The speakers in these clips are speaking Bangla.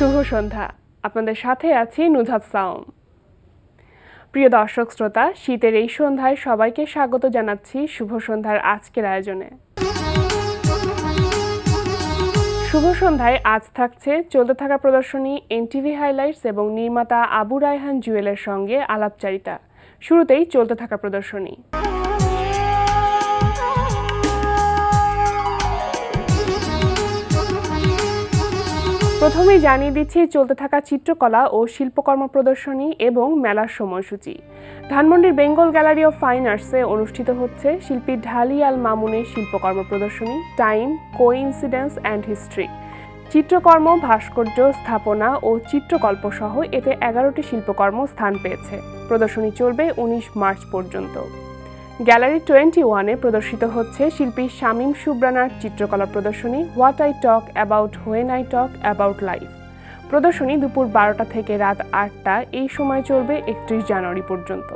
শুভ সন্ধ্যা। আপনাদের সাথে আছি নুজহাত সাওম। প্রিয় দর্শক শ্রোতা, শীতের এই সন্ধ্যায় সবাইকে স্বাগত জানাচ্ছি শুভ সন্ধ্যার আজকের আয়োজনে। শুভ সন্ধ্যায় আজ থাকছে চলতে থাকা প্রদর্শনী এনটিভি হাইলাইটস এবং নির্মাতা আবু রায়হান জুয়েলের সঙ্গে আলাপচারিতা। শুরুতেই চলতে থাকা প্রদর্শনী। প্রথমেই জানিয়ে দিচ্ছি চলতে থাকা চিত্রকলা ও শিল্পকর্ম প্রদর্শনী এবং মেলার সময়সূচি। ধানমন্ডির বেঙ্গল গ্যালারি অফ ফাইন আর্টসে অনুষ্ঠিত হচ্ছে শিল্পী ঢালি আল মামুনের শিল্পকর্ম প্রদর্শনী টাইম, কোইন্সিডেন্স অ্যান্ড হিস্ট্রি। চিত্রকর্ম, ভাস্কর্য, স্থাপনা ও চিত্রকল্প সহ এতে 11টি শিল্পকর্ম স্থান পেয়েছে। প্রদর্শনী চলবে 19 মার্চ পর্যন্ত। গ্যালারি 21-এ প্রদর্শিত হচ্ছে শিল্পী শামীম সুবরানার চিত্রকলা প্রদর্শনী what I talk about when I talk about life. প্রদর্শনী দুপুর 12টা থেকে রাত 8টা, এই সময় চলবে 31 জানুয়ারি পর্যন্ত।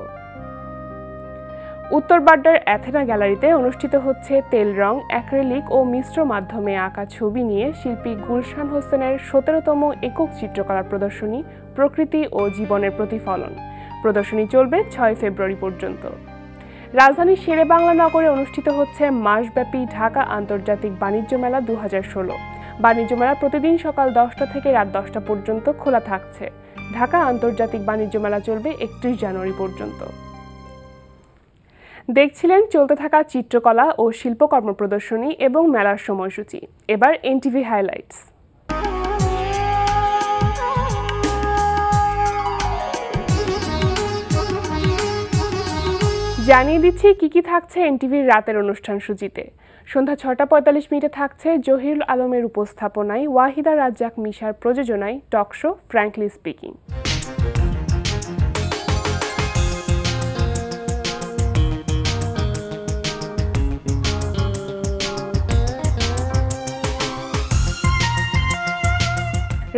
উত্তর বাড্ডার অ্যাথেনা গ্যালারিতে অনুষ্ঠিত হচ্ছে তেল রং, অ্যাক্রিলিক ও মিশ্র মাধ্যমে আঁকা ছবি নিয়ে শিল্পী গুলশান হোসেনের 17তম একক চিত্রকলা প্রদর্শনী প্রকৃতি ও জীবনের প্রতিফলন। প্রদর্শনী চলবে 6 ফেব্রুয়ারি পর্যন্ত। রাজধানীর শেরেবাংলা নগরে অনুষ্ঠিত হচ্ছে মাসব্যাপী ঢাকা আন্তর্জাতিক বাণিজ্য মেলা 2016। বাণিজ্য মেলা প্রতিদিন সকাল 10টা থেকে রাত 10টা পর্যন্ত খোলা থাকছে। ঢাকা আন্তর্জাতিক বাণিজ্য মেলা চলবে 31 জানুয়ারি পর্যন্ত। দেখছিলেন চলতে থাকা চিত্রকলা ও শিল্পকর্ম প্রদর্শনী এবং মেলার সময়সূচি। এবার এনটিভি হাইলাইটস। জানিয়ে দিচ্ছি কি থাকছে এনটিভির রাতের অনুষ্ঠান সূচিতে। সন্ধ্যা 6:45 থাকছে জহিরুল আলমের উপস্থাপনায় ওয়াহিদা রাজ্জাক মিশার প্রযোজনায় টক শো ফ্র্যাঙ্কলি স্পিকিং।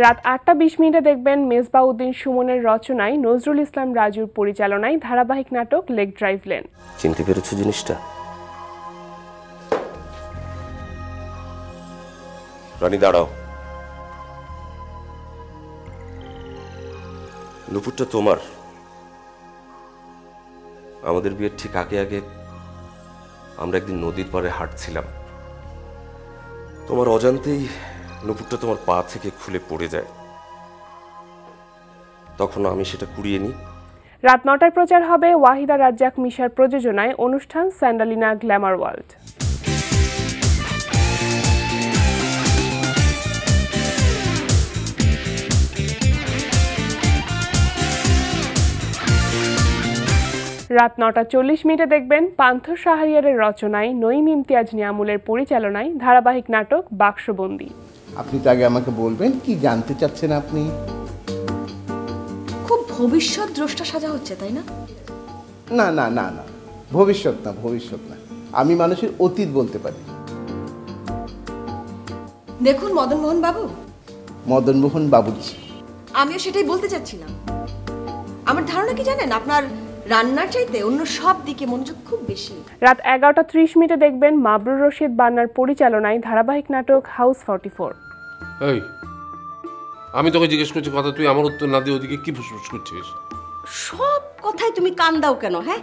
রাত 8:20 দেখবেন মেজবাউদ্দিন সুমনের রচনায় নজরুল ইসলাম রাজুর পরিচালনায় ধারাবাহিক নাটক লেক ড্রাইভ লেন। চিনতে পেরেছো জিনিসটা? রানী দাঁড়াও। নুপুরটা তোমার। আমাদের বিয়ের ঠিক আগে আগে আমরা একদিন নদীর পাড়ে হাঁটছিলাম। তোমার অজান্তেই নুপুরটা তোমার পা থেকে খুলে পড়ে যায়। তখন আমি সেটা কুড়িয়ে নিই। রাত 9টায় প্রচার হবে ওয়াহিদা রাজ্জাক মিশার প্রযোজনায় অনুষ্ঠান স্যান্ডালিনা গ্ল্যামার ওয়ার্ল্ড। রাত 9:40 দেখবেন পান্থ শাহরিয়ারের রচনায় নঈম ইমতিয়াজ নিয়ামুলের পরিচালনায় ধারাবাহিক নাটক বাক্সবন্দী। আপনি তো আগে আমাকে বলবেন কি জানতে চাচ্ছেন আপনি? খুব ভবিষ্যৎ দ্রষ্টা সাজা হচ্ছে, তাই না? না না না না, ভবিষ্যৎ না। আমি মানুষের অতীত বলতে পারি। দেখুন মদনমোহন বাবু। মদনমোহন বাবুজি। আমিও সেটাই বলতে চাচ্ছিলাম। আমার ধারণা কি জানেন, আপনার রান্নার চাইতে অন্য সব দিকে মনোযোগ খুব বেশি। রাত 11:30 দেখবেন মাবরুর রশিদ বান্নার পরিচালনায় ধারাবাহিক নাটক হাউস 44। এই, আমি তোকে জিজ্ঞেস করছি কথা, তুই আমার উত্তর না দিয়ে ওদিকে কি ফুসফুস করছিস? সব কথায় তুমি কান দাও কেন? হ্যাঁ,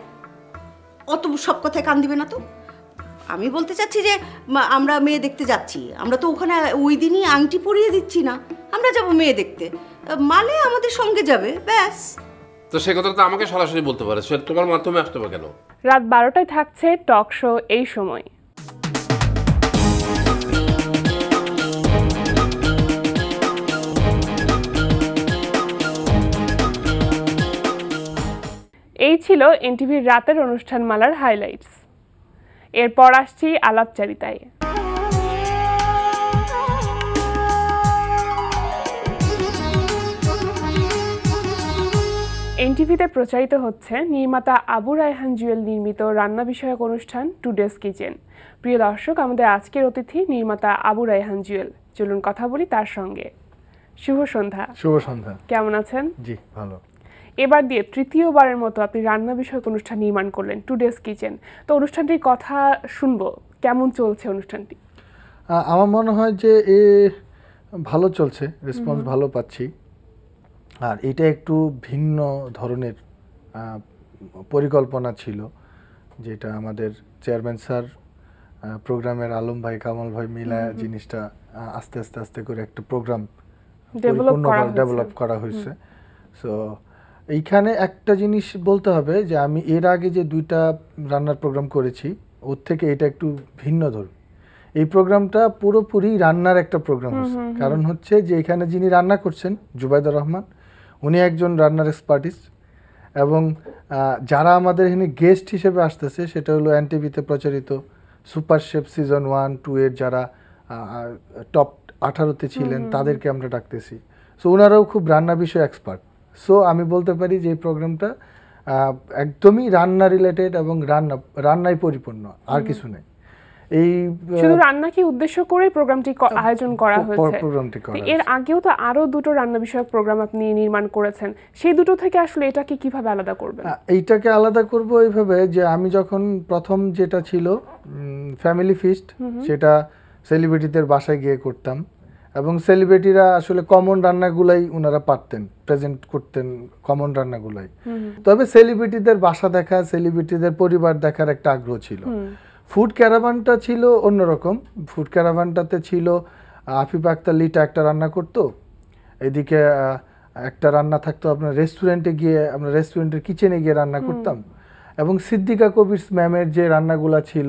অত সব কথায় কান দিবে না তো। আমি বলতে চাচ্ছি যে আমরা মেয়ে দেখতে যাচ্ছি। আমরা তো ওখানে ওই দিনই আংটি পরিয়ে দিচ্ছি না, আমরা যাব মেয়ে দেখতে। মালে আমাদের সঙ্গে যাবে, ব্যাস। তো সে কথা তো আমাকে সরাসরি বলতে পারে, সে তোমার মাধ্যমে আসতে হবে কেন? রাত 12টায় থাকছে টক শো এই সময়। এই ছিল এনটিভির রাতের অনুষ্ঠানমালার হাইলাইটস। এরপর আসছি আলাপচারিতায়। এনটিভিতে প্রচারিত হচ্ছে নির্মাতা আবু রায়হান জুয়েল নির্মিত রান্না বিষয়ক অনুষ্ঠান টুডেস কিচেন। প্রিয় দর্শক, আমাদের আজকের অতিথি নির্মাতা আবু রায়হান জুয়েল। চলুন কথা বলি তার সঙ্গে। শুভ সন্ধ্যা। শুভ সন্ধ্যা। কেমন আছেন? জি ভালো। এবার দিয়ে তৃতীয়বারের মতো আপনি রান্না বিষয়ক অনুষ্ঠান নির্মাণ করলেন টুডেস কিচেন। তো অনুষ্ঠানটির কথা শুনবো, কেমন চলছে অনুষ্ঠানটি? আমার মনে হয় যে ভালো চলছে, রেসপন্স ভালো পাচ্ছি। আর এটা একটু ভিন্ন ধরনের পরিকল্পনা ছিল, যেটা আমাদের চেয়ারম্যান স্যার, প্রোগ্রামের আলম ভাই, কামাল ভাই মিলা জিনিসটা আস্তে আস্তে আস্তে করে একটা প্রোগ্রাম ডেভেলপ করা হয়েছে। সো এইখানে একটা জিনিস বলতে হবে যে আমি এর আগে যে 2টা রান্নার প্রোগ্রাম করেছি, ওর থেকে এটা একটু ভিন্ন ধরুন। এই প্রোগ্রামটা পুরোপুরি রান্নার একটা প্রোগ্রাম হচ্ছে। কারণ হচ্ছে যে এখানে যিনি রান্না করছেন জুবাইদুর রহমান, উনি একজন রান্নার এক্সপার্টিস্ট, এবং যারা আমাদের এখানে গেস্ট হিসেবে আসতেছে সেটা হলো এনটিভিতে প্রচারিত সুপার শেফ সিজন 1-2 এর যারা টপ 18তে ছিলেন তাদেরকে আমরা ডাকতেছি। সো ওনারাও খুব রান্না বিষয়ে এক্সপার্ট। সো আমি বলতে পারি যে এই প্রোগ্রামটা একদমই রান্না রিলেটেড এবং রান্নায় পরিপূর্ণ, আর কিছু নেই। এই শুধু রান্নাকে উদ্দেশ্য করে প্রোগ্রামটি আয়োজন করা হয়েছে। এর আগেও তো আরো 2টো রান্না বিষয়ক প্রোগ্রাম আপনি নির্মাণ করেছেন, সেই দুটো থেকে আসলে এটাকে কিভাবে আলাদা করবেন? এইটাকে আলাদা করব এইভাবে যে আমি যখন প্রথম যেটা ছিল ফ্যামিলি ফিস্ট, সেটা সেলিব্রিটিদের বাসায় গিয়ে করতাম, এবং সেলিব্রিটিরা আসলে কমন রান্নাগুলাই ওনারা পারতেন, প্রেজেন্ট করতেন কমন রান্নাগুলাই। তবে সেলিব্রিটিদের বাসা দেখা, সেলিব্রিটিদের পরিবার দেখার একটা আগ্রহ ছিল। ফুড ক্যারাভানটা ছিল অন্যরকম। ফুড ক্যারাভানটাতে ছিল আফিফ আক্তার লিটা একটা রান্না করতো, এদিকে একটা রান্না থাকতো আপনার রেস্টুরেন্টে গিয়ে, আমরা রেস্টুরেন্টের কিচেনে গিয়ে রান্না করতাম, এবং সিদ্দিকা কবির ম্যামের যে রান্নাগুলা ছিল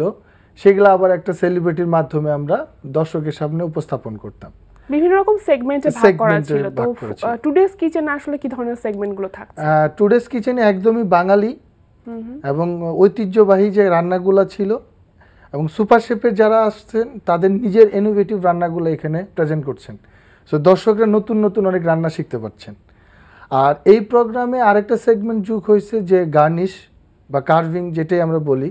সেগুলো আবার একটা সেলিব্রিটির মাধ্যমে আমরা দর্শকের সামনে উপস্থাপন করতাম। বিভিন্ন রকম সেগমেন্টে ভাগ করা ছিল। তো টুডেস কিচেনে আসলে কি ধরনের সেগমেন্টগুলো থাকছে? টুডেস কিচেনে একদমই বাঙালি এবং ঐতিহ্যবাহী যে রান্নাগুলো ছিল, এবং সুপার শেফের যারা আসছেন তাদের নিজের ইনোভেটিভ রান্নাগুলো এখানে প্রেজেন্ট করছেন। সো দর্শকরা নতুন নতুন অনেক রান্না শিখতে পারছেন। আর এই প্রোগ্রামে আরেকটা সেগমেন্ট যোগ হয়েছে যে গার্নিশ বা কার্ভিং, যেটাই আমরা বলি।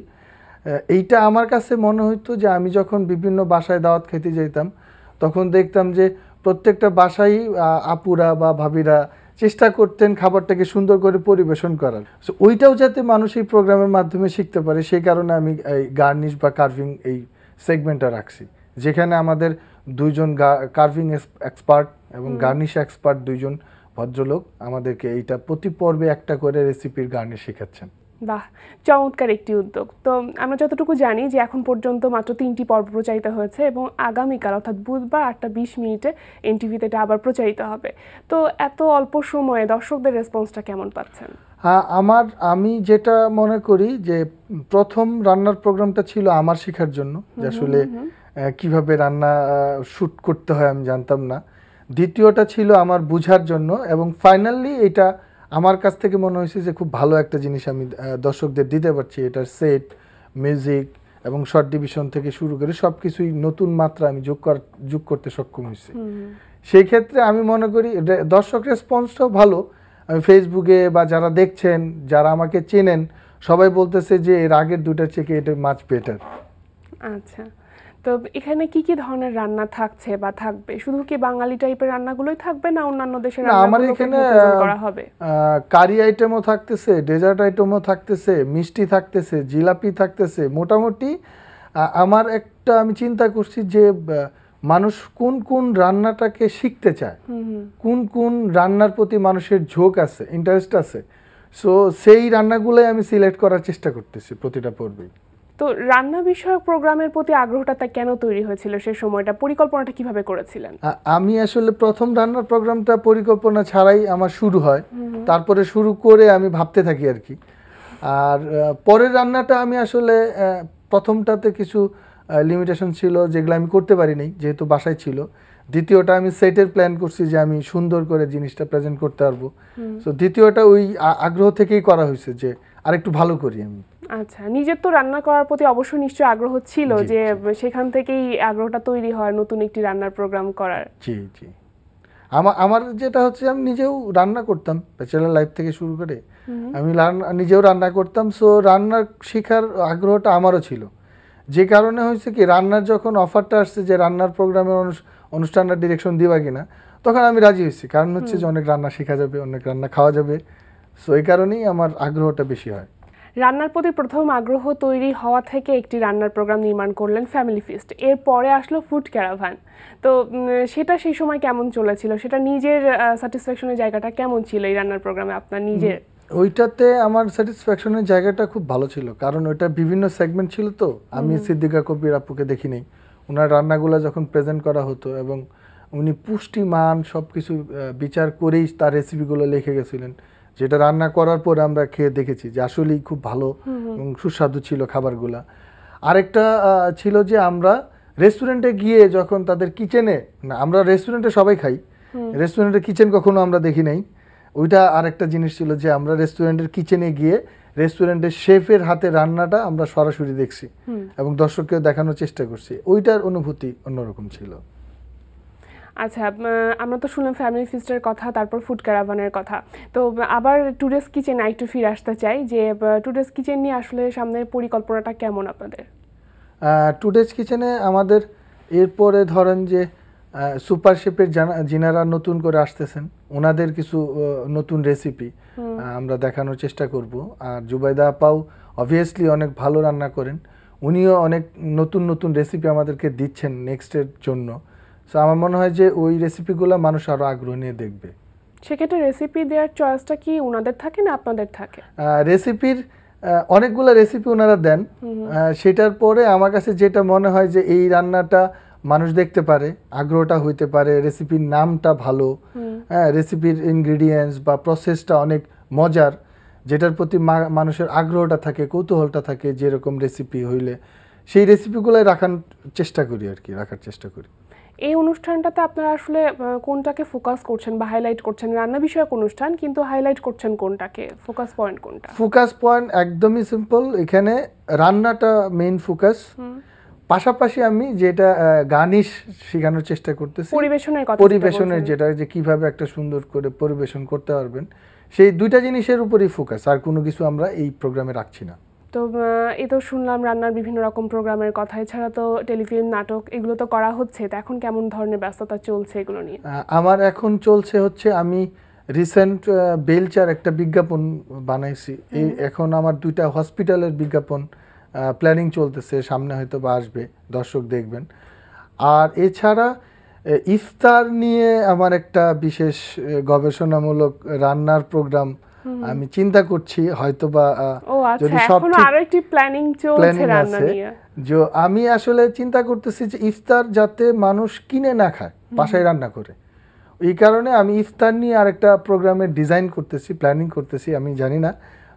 এইটা আমার কাছে মনে হতো যে আমি যখন বিভিন্ন বাসায় দাওয়াত খেতে যেতাম তখন দেখতাম যে প্রত্যেকটা বাসায় আপুরা বা ভাবিরা চেষ্টা করতেন খাবারটাকে সুন্দর করে পরিবেশন করার। সো ওইটাও যাতে মানুষ এই প্রোগ্রামের মাধ্যমে শিখতে পারে, সেই কারণে আমি এই গার্নিশ বা কার্ভিং এই সেগমেন্টটা রাখছি, যেখানে আমাদের 2জন কার্ভিং এক্সপার্ট এবং গার্নিশ এক্সপার্ট 2জন ভদ্রলোক আমাদেরকে এইটা প্রতি পর্বে একটা করে রেসিপির গার্নিশ শেখাচ্ছেন। বাহ, চমৎকার একটি উদ্যোগ। তো আমরা যতটুকু জানি যে এখন পর্যন্ত মাত্র 3টি পর্ব প্রচারিত হয়েছে, এবং আগামীকাল অর্থাৎ বুধবার 8:20 এনটিভিতে এটা আবার প্রচারিত হবে। তো এত অল্প সময়ে দর্শকদের রেসপন্সটা কেমন পাচ্ছেন? আমি যেটা মনে করি যে প্রথম রান্নার প্রোগ্রামটা ছিল আমার শেখার জন্য, যে আসলে কিভাবে রান্না শুট করতে হয় আমি জানতাম না। দ্বিতীয়টা ছিল আমার বুঝার জন্য, এবং ফাইনালি এটা আমার কাছ থেকে মনে হয়েছে যে খুব ভালো একটা জিনিস আমি দর্শকদের দিতে পারছি। এটার সেট, মিউজিক এবং শর্ট ডিভিশন থেকে শুরু করে সব কিছুই নতুন মাত্রা আমি যোগ করতে সক্ষম হয়েছি। সেই ক্ষেত্রে আমি মনে করি দর্শক রেসপন্সটাও ভালো। আমি ফেসবুকে বা যারা দেখছেন, যারা আমাকে চেনেন, সবাই বলতেছে যে এর আগের 2টার থেকে এটা মাচ বেটার। আচ্ছা, তো এখানে কি কি ধরনের রান্না থাকছে বা থাকবে? শুধু কি বাঙালি টাইপের রান্নাগুলোই থাকবে, না অন্যান্য দেশের রান্নাগুলো আমার এখানে করা হবে? কারি আইটেমও থাকতেছে, ডেজার্ট আইটেমও থাকতেছে, মিষ্টি থাকতেছে, জিলাপি থাকতেছে। মোটামুটি আমার একটা আমি চিন্তা করছি যে মানুষ কোন কোন রান্নাটাকে শিখতে চায়, কোন কোন রান্নার প্রতি মানুষের ঝোঁক আছে, ইন্টারেস্ট আছে। সো সেই রান্নাগুলোই আমি সিলেক্ট করার চেষ্টা করতেছি প্রতিটা পর্বেই। তো রান্না বিষয়ক প্রোগ্রামের প্রতি আগ্রহটা কেন তৈরি হয়েছিল সেই সময়টা? পরিকল্পনাটা কিভাবে করেছিলেন? আমি আসলে প্রথম রান্নার প্রোগ্রামটা পরিকল্পনা ছাড়াই আমার শুরু হয়, তারপরে শুরু করে আমি ভাবতে থাকি আর কি। আর পরের রান্নাটা আমি আসলে প্রথমটাতে কিছু লিমিটেশন ছিল যেগুলো আমি করতে পারিনি যেহেতু বাসায় ছিল। দ্বিতীয়টা আমি সেটের প্ল্যান করছি যে আমি সুন্দর করে জিনিসটা প্রেজেন্ট করতে পারবো। সো দ্বিতীয়টা ওই আগ্রহ থেকেই করা হয়েছে যে আরেকটু ভালো করি আমি। আচ্ছা, নিজের তো রান্না করার প্রতি অবশ্যই নিশ্চয়ই আগ্রহ ছিল, যে সেখান থেকেই আগ্রহটা তৈরি হয় নতুন একটি রান্নার প্রোগ্রাম করার। জি জি, আমার যেটা হচ্ছে আমি নিজেও রান্না করতাম ব্যাচেলার লাইফ থেকে শুরু করে, আমি নিজেও রান্না করতাম। সো রান্নার শেখার আগ্রহটা আমারও ছিল, যে কারণে হয়েছে কি রান্নার যখন অফারটা আসছে যে রান্নার প্রোগ্রামের অনুষ্ঠানটা ডিরেকশন দিবা কিনা, তখন আমি রাজি হয়েছি। কারণ হচ্ছে যে অনেক রান্না শেখা যাবে, অনেক রান্না খাওয়া যাবে। সো এই কারণেই আমার আগ্রহটা বেশি হয়। রান্নার প্রতি প্রথম আগ্রহ তৈরি হওয়া থেকে একটি রান্নার প্রোগ্রাম নির্মাণ করলেন ফ্যামিলি ফিস্ট, এরপরে আসলো ফুড ক্যারাভান। তো সেটা সেই সময় কেমন চলেছিল, সেটা নিজের স্যাটিসফ্যাকশনের জায়গাটা কেমন ছিল এই রান্নার প্রোগ্রামে আপনার নিজের? ওইটাতে আমার স্যাটিসফ্যাকশনের জায়গাটা খুব ভালো ছিল, কারণ ওইটা বিভিন্ন সেগমেন্ট ছিল। তো আমি সিদ্দিকা কবির আপুকে দেখি নাই, ওনার রান্নাগুলো যখন প্রেজেন্ট করা হতো এবং উনি পুষ্টিমান সব কিছু বিচার করেই তার রেসিপিগুলো লিখে গেছিলেন, যেটা রান্না করার পরে আমরা খেয়ে দেখেছি যে আসলেই খুব ভালো এবং সুস্বাদু ছিল খাবারগুলা। আরেকটা ছিল যে আমরা রেস্টুরেন্টে গিয়ে যখন তাদের কিচেনে, না আমরা রেস্টুরেন্টে সবাই খাই, রেস্টুরেন্টের কিচেন কখনো আমরা দেখি নাই। ওইটা আরেকটা জিনিস ছিল যে আমরা রেস্টুরেন্টের কিচেনে গিয়ে রেস্টুরেন্টের শেফের হাতে রান্নাটা আমরা সরাসরি দেখছি এবং দর্শককে দেখানোর চেষ্টা করছি। ওইটার অনুভূতি অন্যরকম ছিল। আচ্ছা, আমরা তো শুনলাম ফ্যামিলি ফিস্টের কথা, তারপর ফুড ক্যারাভানের কথা। তো আবার টুডেস কিচেন একটু ফিরে আসতে চাই, যে টুডেস কিচেন নিয়ে আসলে সামনের পরিকল্পনাটা কেমন আপনাদের? টুডেস কিচেনে আমাদের এরপরে ধরেন যে সুপার শেফের যিনারা নতুন করে আসতেছেন, ওনাদের কিছু নতুন রেসিপি আমরা দেখানোর চেষ্টা করব। আর জুবাইদা আপাও অবভিয়াসলি অনেক ভালো রান্না করেন, উনিও অনেক নতুন নতুন রেসিপি আমাদেরকে দিচ্ছেন নেক্সটের জন্য। সো আমার মনে হয় যে ওই রেসিপিগুলো মানুষ আরও আগ্রহ নিয়ে দেখবে। সেক্ষেত্রে রেসিপি দেওয়ার চয়েসটা কি ওনাদের থাকে না আপনাদের থাকে? রেসিপির অনেকগুলো রেসিপি ওনারা দেন, সেটার পরে আমার কাছে যেটা মনে হয় যে এই রান্নাটা মানুষ দেখতে পারে, আগ্রহটা হইতে পারে, রেসিপির নামটা ভালো, হ্যাঁ, রেসিপির ইনগ্রিডিয়েন্টস বা প্রসেসটা অনেক মজার, যেটার প্রতি মানুষের আগ্রহটা থাকে, কৌতূহলটা থাকে, যেরকম রেসিপি হইলে সেই রেসিপিগুলোই রাখার চেষ্টা করি। এই অনুষ্ঠানটাতে আপনারা আসলে কোনটাকে ফোকাস করছেন বা হাইলাইট করছেন? রান্না বিষয়ক অনুষ্ঠান, কিন্তু হাইলাইট করছেন কোনটাকে, ফোকাস পয়েন্ট কোনটা? ফোকাস পয়েন্ট একদমই সিম্পল, এখানে রান্নাটা মেইন ফোকাস। পাশাপাশি আমি যেটা গানিশ শেখানোর চেষ্টা করতেছি, পরিবেশনের যেটা, যে কিভাবে একটা সুন্দর করে পরিবেশন করতে পারবেন, সেই দুইটা জিনিসের উপরই ফোকাস, আর কোনো কিছু আমরা এই প্রোগ্রামে রাখছি না। তো এ তো শুনলাম রান্নার বিভিন্ন রকম প্রোগ্রামের কথা, এছাড়া তো টেলিফিল্ম, নাটক, এগুলো তো করা হচ্ছে। তো এখন কেমন ধরনের ব্যস্ততা চলছে এগুলো নিয়ে? আমার এখন চলছে হচ্ছে, আমি রিসেন্ট বেলচার একটা বিজ্ঞাপন বানাইছি। এই এখন আমার 2টা হসপিটালের বিজ্ঞাপন প্ল্যানিং চলতেছে, সামনে হয়তো বা আসবে, দর্শক দেখবেন। আর এছাড়া ইফতার নিয়ে আমার একটা বিশেষ গবেষণামূলক রান্নার প্রোগ্রাম আমি চিন্তা করছি, হয়তো বা যদি সব আরেকটি প্ল্যানিং চলছে রান্না নিয়ে। যে আমি আসলে চিন্তা করতেছি যে ইফতার যাতে মানুষ কিনে না খায়, বাসায় রান্না করে। এই কারণে আমি ইফতার নিয়ে আরেকটা প্রোগ্রামের ডিজাইন করতেছি, প্ল্যানিং করতেছি, আমি জানি না।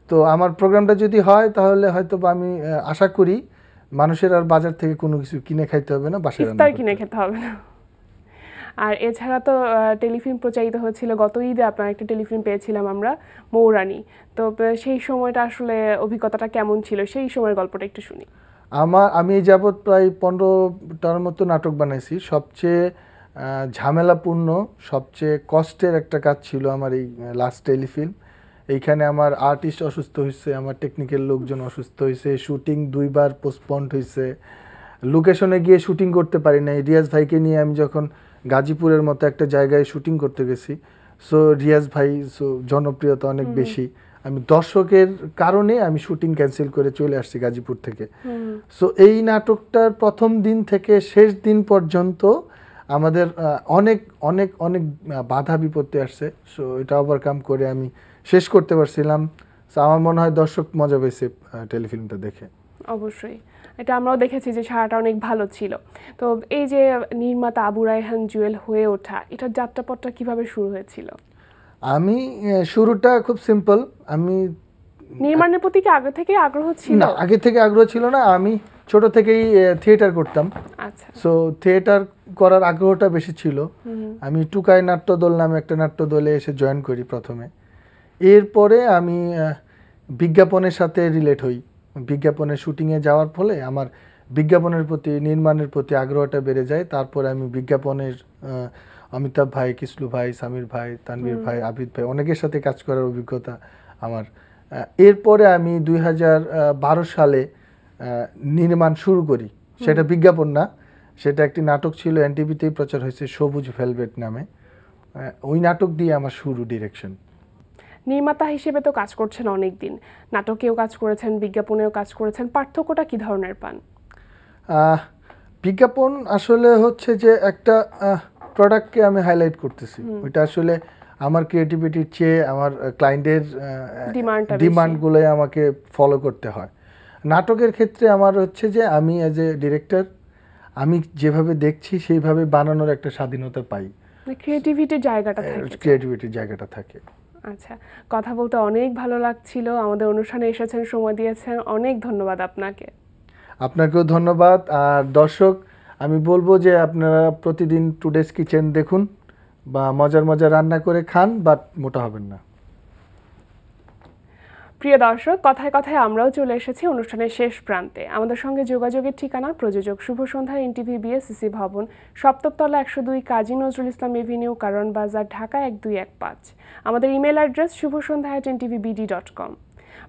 তো আমার প্রোগ্রামটা যদি হয় তাহলে হয়তো বা আমি আশা করি মানুষের আর বাজার থেকে কোনো কিছু কিনে খাইতে হবে না, বাসায় রান্না কিনে খেতে হবে না। আর এছাড়া তো টেলিফিল্ম প্রচারিত হয়েছিল গত ঈদে, আপনার একটা টেলিফিল্ম পেয়েছিলাম আমরা, মৌরানী। তো সেই সময়টা আসলে অভিজ্ঞতাটা কেমন ছিল, সেই সময়ের গল্পটা একটু শুনি। আমি এই যাবৎ প্রায় 15টার মতো নাটক বানাইছি। সবচেয়ে ঝামেলাপূর্ণ, সবচেয়ে কষ্টের একটা কাজ ছিল আমার এই লাস্ট টেলিফিল্ম। এইখানে আমার আর্টিস্ট অসুস্থ হয়েছে, আমার টেকনিক্যাল লোকজন অসুস্থ হয়েছে, শুটিং 2বার পোস্টপন্ড হয়েছে, লোকেশনে গিয়ে শুটিং করতে পারি নাই। রিয়াজ ভাইকে নিয়ে আমি যখন গাজীপুরের মতো একটা জায়গায় শুটিং করতে গেছি, সো রিয়াজ ভাই জনপ্রিয়তা অনেক বেশি, আমি দর্শকের কারণে আমি শুটিং ক্যান্সেল করে চলে আসছি গাজীপুর থেকে। সো এই নাটকটার প্রথম দিন থেকে শেষ দিন পর্যন্ত আমাদের অনেক অনেক অনেক বাধা বিপত্তি আসছে। সো এটা ওভারকাম করে আমি শেষ করতে পারছিলাম। সো আমার মনে হয় দর্শক মজা পেয়েছে টেলিফিল্মটা দেখে। অবশ্যই, এটা আমরাও দেখেছি যে সারাটা অনেক ভালো ছিল। তো এই যে নির্মাতা আবু রায়হান জুয়েল হয়ে ওঠা, এটার যাত্রাপথটা কিভাবে শুরু হয়েছিল? আমি শুরুটা খুব সিম্পল। আমি নির্মাণের প্রতি কি আগে থেকে আগ্রহ ছিল? না, আগে থেকে আগ্রহ ছিল না। আমি ছোট থেকেই থিয়েটার করতাম। আচ্ছা। সো থিয়েটার করার আগ্রহটা বেশি ছিল। আমি টুকাই নাট্যদল নামে একটা নাট্যদলে এসে জয়েন করি প্রথমে। এরপরে আমি বিজ্ঞাপনের সাথে রিলেট হই। বিজ্ঞাপনের শুটিংয়ে যাওয়ার ফলে আমার বিজ্ঞাপনের প্রতি, নির্মাণের প্রতি আগ্রহটা বেড়ে যায়। তারপরে আমি বিজ্ঞাপনের অমিতাভ ভাই, কিসলু ভাই, সামির ভাই, তানভীর ভাই, আবিদ ভাই, অনেকের সাথে কাজ করার অভিজ্ঞতা আমার। এরপরে আমি 2012 সালে নির্মাণ শুরু করি। সেটা বিজ্ঞাপন না, সেটা একটি নাটক ছিল, এনটিভিতেই প্রচার হয়েছে, সবুজ ভেলভেট নামে। ওই নাটক দিয়ে আমার শুরু ডিরেকশন। নির্মাতা হিসেবে তো কাজ করছেন অনেক দিন, নাটকেও কাজ করেছেন, বিজ্ঞাপনেও কাজ করেছেন, পার্থক্যটা কি ধরনের পান? বিজ্ঞাপন আসলে হচ্ছে যে একটা প্রোডাক্টকে আমি হাইলাইট করতেছি, ওইটা আসলে আমার ক্রিয়েটিভিটির চেয়ে আমার ক্লায়েন্টের ডিমান্ডগুলোই আমাকে ফলো করতে হয়। নাটকের ক্ষেত্রে আমার হচ্ছে যে আমি অ্যাজ এ ডিরেক্টর আমি যেভাবে দেখছি সেইভাবে বানানোর একটা স্বাধীনতা পাই, ক্রিয়েটিভিটির জায়গাটা থাকে। আচ্ছা, কথা বলতে অনেক ভালো লাগছিল, আমাদের অনুষ্ঠানে এসেছেন, সময় দিয়েছেন, অনেক ধন্যবাদ আপনাকে। আপনাকেও ধন্যবাদ। আর দর্শক আমি বলবো যে আপনারা প্রতিদিন টুডেস কিচেন দেখুন বা মজার মজার রান্না করে খান, বাট মোটা হবেন না। প্রিয় দর্শক, কথায় কথায় আমরাও চলে এসেছি অনুষ্ঠানের শেষ প্রান্তে। আমাদের সঙ্গে যোগাযোগের ঠিকানা প্রযোজক শুভ সন্ধ্যা, এনটিভি বিএসসিসি ভবন, 7ম তলা 102, কাজী নজরুল ইসলাম এভিনিউ, কারণ বাজার, ঢাকা 1215। আমাদের ইমেল অ্যাড্রেস shubhosandha@ntvbd.com।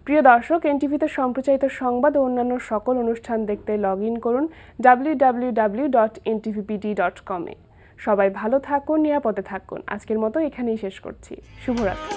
প্রিয় দর্শক, এনটিভিতে সম্প্রচারিত সংবাদ ও অন্যান্য সকল অনুষ্ঠান দেখতে লগ ইন করুন www.ntvbd.com এ। সবাই ভালো থাকুন, নিরাপদে থাকুন। আজকের মতো এখানেই শেষ করছি। শুভরাত্রি।